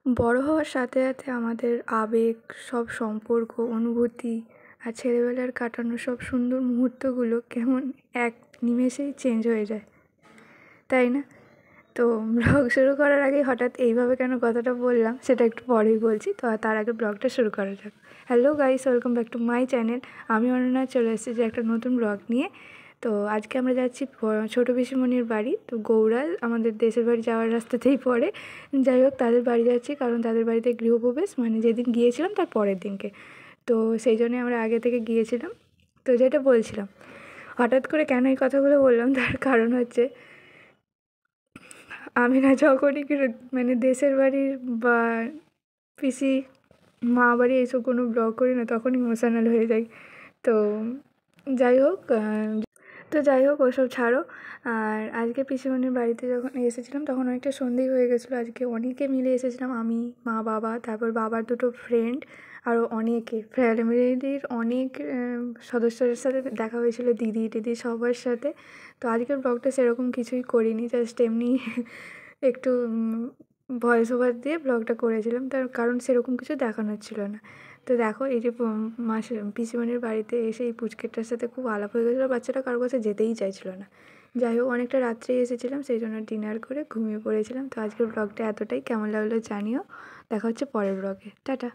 বড় হওয়ার সাথে সাথে আমাদের আবেগ, সব সম্পর্ক, অনুভূতি আর ছেলেবেলার কাটানো সব সুন্দর মুহূর্তগুলো কেমন এক নিমেষেই চেঞ্জ হয়ে যায়, তাই না? তো ব্লগ শুরু করার আগে হঠাৎ এইভাবে কেন কথাটা বললাম সেটা একটু পরেই বলছি। তো তার আগে ব্লগটা শুরু করা যাক। Hello guys, welcome back to my channel. আমি অনন্যা চলে এসেছি যে একটা নতুন ব্লগ নিয়ে। তো আজকে আমরা যাচ্ছি ছোটো পিসিমণির বাড়ি। তো গৌড়াল আমাদের দেশের বাড়ি যাওয়ার রাস্তাতেই পড়ে। যাই হোক, তাদের বাড়ি যাচ্ছি কারণ তাদের বাড়িতে গৃহপ্রবেশ, মানে যেদিন গিয়েছিলাম তার পরের দিনকে। তো সেই জন্যে আমরা আগে থেকে গিয়েছিলাম। তো যেটা বলছিলাম, হঠাৎ করে কেন এই কথাগুলো বললাম তার কারণ হচ্ছে, আমি না যখনই মানে দেশের বাড়ির বা পিসি মা বাড়ি এইসব কোনো ব্লগ করি না, তখন ইমোশনাল হয়ে যাই। তো যাই হোক, ওসব ছাড়ো। আর আজকে পিসিমণির বাড়িতে যখন এসেছিলাম তখন অনেকটা সন্ধেই হয়ে গেছিলো। আজকে অনেকে মিলে এসেছিলাম, আমি, মা, বাবা, তারপর বাবার দুটো ফ্রেন্ড, আরও অনেকে ফ্যামিলির অনেক সদস্যদের সাথে দেখা হয়েছিলো, দিদি টিদি সবার সাথে। তো আজকের ব্লগটা সেরকম কিছুই করিনি, জাস্ট এমনি একটু ভয়েস ওভার দিয়ে ব্লগটা করেছিলাম, তার কারণ সেরকম কিছু দেখানোর ছিল না। তো দেখো, এই যে পিসিমণির বাড়িতে এসে এই পুচকেটার সাথে খুব আলাপ হয়ে গেছিলো। বাচ্চাটা কারোর কাছে যেতেই চাইছিল না। যাই হোক, অনেকটা রাত্রেই এসেছিলাম, সেই জন্য ডিনার করে ঘুমিয়ে পড়েছিলাম। তো আজকের ব্লগটা এতটাই, কেমন লাগলো জানিও। দেখা হচ্ছে পরের ব্লগে। টাটা।